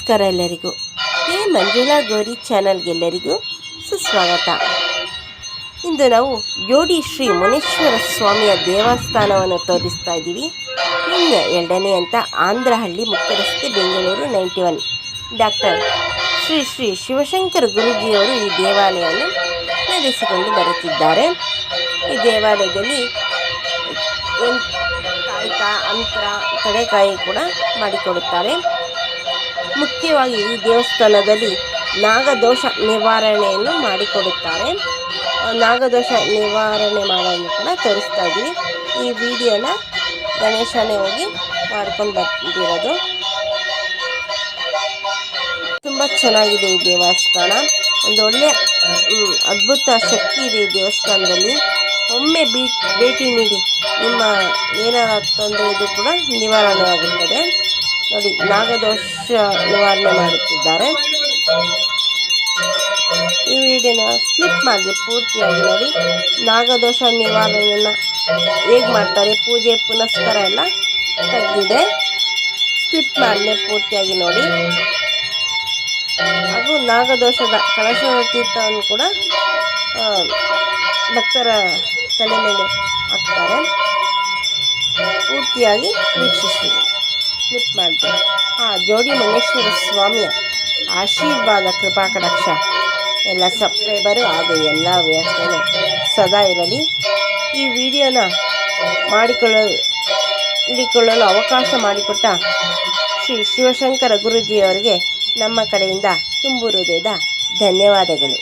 ನಮಸ್ಕಾರ ಎಲ್ಲರಿಗೂ. ಮಂಜುಳಾ ಗೌರಿ ಚಾನಲ್ಗೆಲ್ಲರಿಗೂ ಸುಸ್ವಾಗತ. ಇಂದು ನಾವು ಜೋಡಿ ಶ್ರೀ ಮುನೇಶ್ವರ ಸ್ವಾಮಿಯ ದೇವಸ್ಥಾನವನ್ನು ತೋರಿಸ್ತಾ ಇದ್ದೀವಿ. ಇನ್ನು ಎರಡನೇ ಅಂತ ಆಂಧ್ರಹಳ್ಳಿ ಮುಖ್ಯ ರಸ್ತೆ, ಬೆಂಗಳೂರು 91. ಡಾಕ್ಟರ್ ಶ್ರೀ ಶ್ರೀ ಶಿವಶಂಕರ ಗುರೂಜಿಯವರು ಈ ದೇವಾಲಯವನ್ನು ನಡೆಸಿಕೊಂಡು ಬರುತ್ತಿದ್ದಾರೆ. ಈ ದೇವಾಲಯದಲ್ಲಿ ತಾಯ್ತ, ಅಂತ್ರ, ಕಡೆಕಾಯಿ ಕೂಡ ಮಾಡಿಕೊಡುತ್ತಾರೆ. ಮುಖ್ಯವಾಗಿ ಈ ದೇವಸ್ಥಾನದಲ್ಲಿ ನಾಗದೋಷ ನಿವಾರಣೆಯನ್ನು ಮಾಡಿಕೊಡುತ್ತಾರೆ. ನಾಗದೋಷ ನಿವಾರಣೆ ಮಾಡೋದು ಕೂಡ ತೋರಿಸ್ತಾ ಇದ್ದೀವಿ. ಈ ವಿಡಿಯೋನ ಗಣೇಶನೇ ಹೋಗಿ ಮಾಡ್ಕೊಂಡು ಬಂದಿರೋದು. ತುಂಬ ಚೆನ್ನಾಗಿದೆ ಈ ದೇವಸ್ಥಾನ. ಒಂದು ಒಳ್ಳೆಯ ಅದ್ಭುತ ಶಕ್ತಿ ಇದೆ ಈ ದೇವಸ್ಥಾನದಲ್ಲಿ. ಒಮ್ಮೆ ಭೇಟಿ ನೀಡಿ, ನಿಮ್ಮ ಏನಾರ ತೊಂದರೆ ಇದು ಕೂಡ ನಿವಾರಣೆ ಆಗುತ್ತದೆ. ನೋಡಿ, ನಾಗದೋಷ ನಿವಾರಣೆ ಮಾಡುತ್ತಿದ್ದಾರೆ. ಈ ವಿಡಿಯೋನ ಸ್ಲಿಪ್ ಮಾಡಿ ಪೂರ್ತಿಯಾಗಿ ನೋಡಿ. ನಾಗದೋಷ ನಿವಾರಣೆಯನ್ನು ಹೇಗೆ ಮಾಡ್ತಾರೆ, ಪೂಜೆ ಪುನಸ್ಕಾರ ಎಲ್ಲ ತೆಗೆದಿದೆ. ಸ್ಲಿಪ್ ಮಾಡದೆ ಪೂರ್ತಿಯಾಗಿ ನೋಡಿ. ಹಾಗೂ ನಾಗದೋಷದ ಕಳಶದ ತೀರ್ಥವನ್ನು ಕೂಡ ಭಕ್ತರ ತಲೆ ಮೇಲೆ ಹಾಕ್ತಾರೆ. ಪೂರ್ತಿಯಾಗಿ ವೀಕ್ಷಿಸಿ, ಕ್ಲಿಪ್ ಮಾಡ್ತಾರೆ. ಜೋಡಿ ಮುನೇಶ್ವರ ಸ್ವಾಮಿಯ ಆಶೀರ್ವಾದ, ಕೃಪಾ ಕಟಾಕ್ಷ ಎಲ್ಲ ಸಬ್ಸ್ಕ್ರೈಬರು ಹಾಗೂ ಎಲ್ಲ ವ್ಯವಸ್ಥೆಯೂ ಸದಾ ಇರಲಿ. ಈ ವಿಡಿಯೋನ ಮಾಡಿಕೊಳ್ಳಲು ಅವಕಾಶ ಮಾಡಿಕೊಟ್ಟ ಶ್ರೀ ಶಿವಶಂಕರ ಗುರೂಜಿಯವರಿಗೆ ನಮ್ಮ ಕಡೆಯಿಂದ ತುಂಬು ಹೃದಯದ ಧನ್ಯವಾದಗಳು.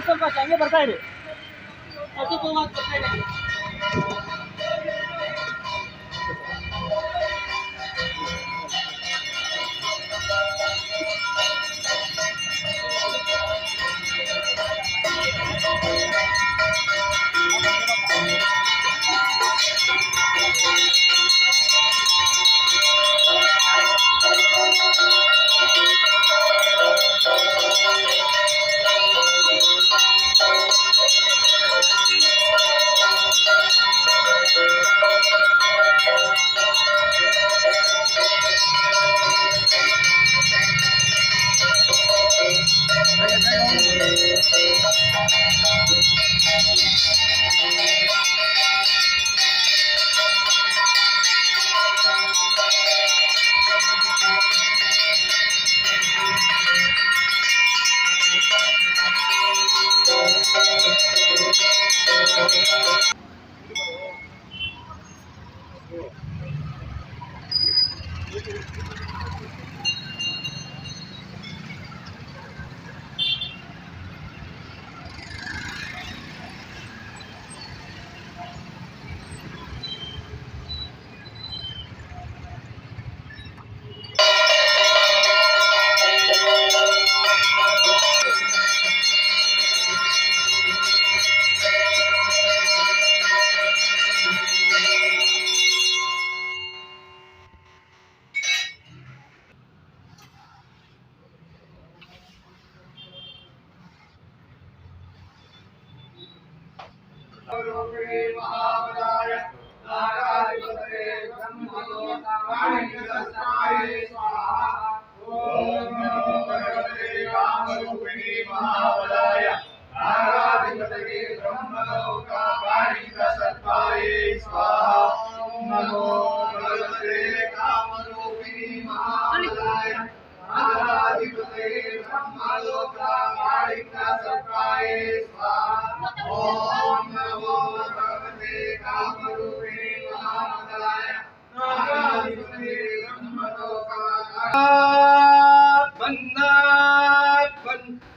ಸ್ವಲ್ಪ ಹಂಗೆ ಬರ್ತಾ ಇರಿ.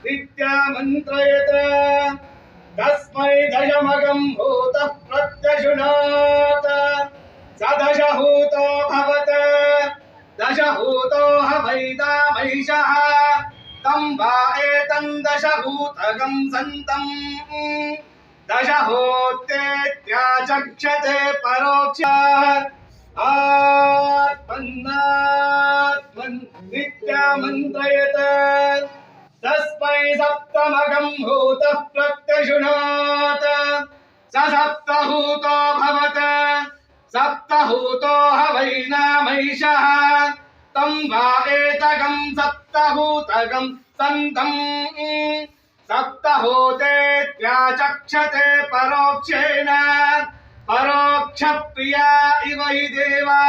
नित्यमन्त्रयत तस्मै दशमगं भूतः प्रत्यशुनात् सदशहूतो भवत दशहूतो हवैदामैषः तं वा एतं दशहूतगं सन्तं दशहूत्येत्याचक्षते परोक्षः आत्मन्नात्मन् नित्यमन्त्रयत तस्मै सप्तमगं भूतः प्रत्यशुनात् स सप्तहूतो भवत सप्तहूतो हवैनामैषः तं वा एतगं सप्तहूतगं सन्तं सप्तहूतेत्याचक्षते परोक्षेण परोक्षप्रिया इव हि देवा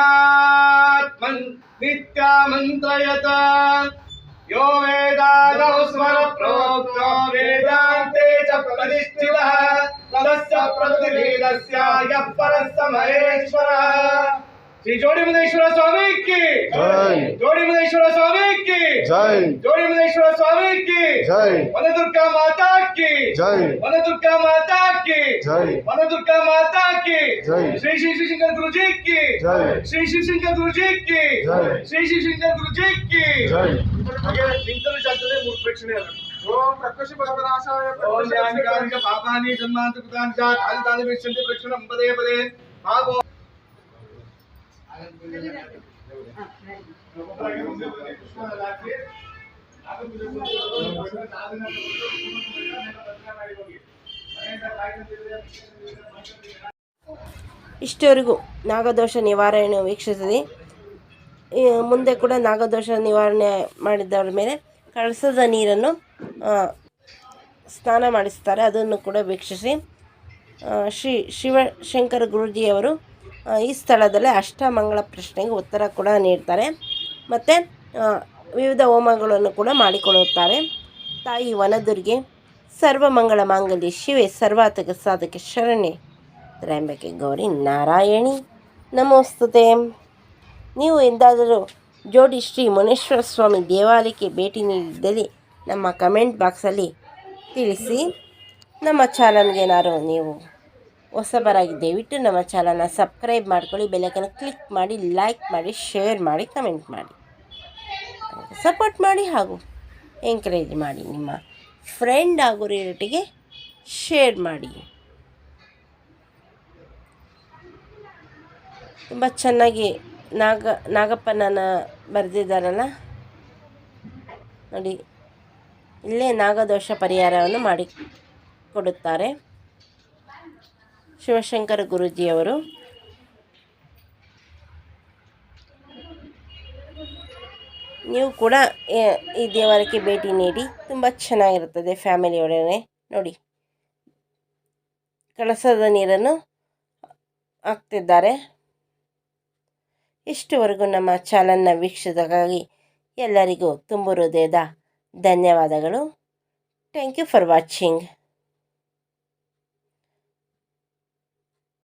आत्मन्नात्मन् नित्यमन्त्रयत यो वेदादौ स्वर प्रोक्तो वेदान्ते च प्रतिष्ठितः तस्य प्रतिवेदस्य यः परस्य महेश्वरः। श्री जोड़ीमुनेश्वर स्वामी की जय। जोड़ीमुनेश्वर स्वामी की जय। जोड़ीमुनेश्वर स्वामी की जय। वनदुर्गा माता की जय। वनदुर्गा माता की जय। वनदुर्गा माता की जय। श्री श्री शिवशंकर गुरु जी की जय। श्री शिवशंकर गुरु जी की जय। श्री शिवशंकर गुरु जी की जय। निंतಲು ಜಾತದೆ ಮೂರು ಪ್ರೇಕ್ಷಣೆ ಅಲ್ಲ ಓಂ ಪ್ರಕಾಶ ಪರಮನಾಶಾಯ ಓಂ ಜ್ಞಾನಿಕಾನಿಕ ಪಾಪಾನಿ ಜನ್ಮಾಂತಕೃತಾನಿ ಚ ತಾನಿ ವಿಶ್ಯಂತಿ ಪ್ರೇಕ್ಷಣಂ ಪದೇ ಪದೇ ಪಾಪೋ ಇಷ್ಟವರೆಗೂ ನಾಗದೋಷ ನಿವಾರಣೆ ವೀಕ್ಷಿಸಿದೆ. ಮುಂದೆ ಕೂಡ ನಾಗದೋಷ ನಿವಾರಣೆ ಮಾಡಿದವರ ಮೇಲೆ ಕಳಸದ ನೀರನ್ನು ಸ್ನಾನ ಮಾಡಿಸ್ತಾರೆ, ಅದನ್ನು ಕೂಡ ವೀಕ್ಷಿಸಿ. ಶ್ರೀ ಶಿವಶಂಕರ ಗುರೂಜಿಯವರು ಈ ಸ್ಥಳದಲ್ಲೇ ಅಷ್ಟಮಂಗಳ ಪ್ರಶ್ನೆಗೆ ಉತ್ತರ ಕೂಡ ನೀಡ್ತಾರೆ ಮತ್ತು ವಿವಿಧ ಹೋಮಗಳನ್ನು ಕೂಡ ಮಾಡಿಕೊಳ್ಳುತ್ತಾರೆ. ತಾಯಿ ವನದುರ್ಗೆ ಸರ್ವಮಂಗಳ ಮಾಂಗಲ್ಯ ಶಿವೆ ಸರ್ವಾತಕ ಸಾಧಕ ಶರಣೆ ತ್ರ್ಯಂಬಕೆ ಗೌರಿ ನಾರಾಯಣಿ ನಮೋಸ್ತುತೆ. ನೀವು ಎಂದಾದರೂ ಜೋಡಿ ಶ್ರೀ ಮುನೇಶ್ವರ ಸ್ವಾಮಿ ದೇವಾಲಯಕ್ಕೆ ಭೇಟಿ ನೀಡಿದ್ದಲ್ಲಿ ನಮ್ಮ ಕಮೆಂಟ್ ಬಾಕ್ಸಲ್ಲಿ ತಿಳಿಸಿ. ನಮ್ಮ ಚಾನಲ್ಗೆ ಏನಾದ್ರು ನೀವು ಹೊಸಬರಾಗಿ ದಯವಿಟ್ಟು ನಮ್ಮ ಚಾನಲ್ನ ಸಬ್ಸ್ಕ್ರೈಬ್ ಮಾಡ್ಕೊಳ್ಳಿ, ಬೆಲ್ಲೈಕನ್ ಕ್ಲಿಕ್ ಮಾಡಿ, ಲೈಕ್ ಮಾಡಿ, ಶೇರ್ ಮಾಡಿ, ಕಮೆಂಟ್ ಮಾಡಿ, ಸಪೋರ್ಟ್ ಮಾಡಿ ಹಾಗೂ ಎಂಕರೇಜ್ ಮಾಡಿ. ನಿಮ್ಮ ಫ್ರೆಂಡ್ ಹಾಗೂ ರಿಲೇಟಿವ್ಗೆ ಶೇರ್ ಮಾಡಿ. ತುಂಬ ಚೆನ್ನಾಗಿ ನಾಗಪ್ಪನನ್ನ ಬರೆದಿದ್ದಾರಲ್ಲ ನೋಡಿ. ಇಲ್ಲೇ ನಾಗದೋಷ ಪರಿಹಾರವನ್ನು ಮಾಡಿ ಕೊಡುತ್ತಾರೆ ಶಿವಶಂಕರ ಗುರೂಜಿಯವರು. ನೀವು ಕೂಡ ಈ ದೇವಾಲಯಕ್ಕೆ ಭೇಟಿ ನೀಡಿ, ತುಂಬ ಚೆನ್ನಾಗಿರುತ್ತದೆ ಫ್ಯಾಮಿಲಿಯೊಡನೆ. ನೋಡಿ, ಕಳಸದ ನೀರನ್ನು ಹಾಕ್ತಿದ್ದಾರೆ. ಇಷ್ಟುವರೆಗೂ ನಮ್ಮ ಚಾನಲ್ನ ವೀಕ್ಷಿಸಿದ್ದಕ್ಕಾಗಿ ಎಲ್ಲರಿಗೂ ತುಂಬ ಹೃದಯದ ಧನ್ಯವಾದಗಳು. Thank you for watching.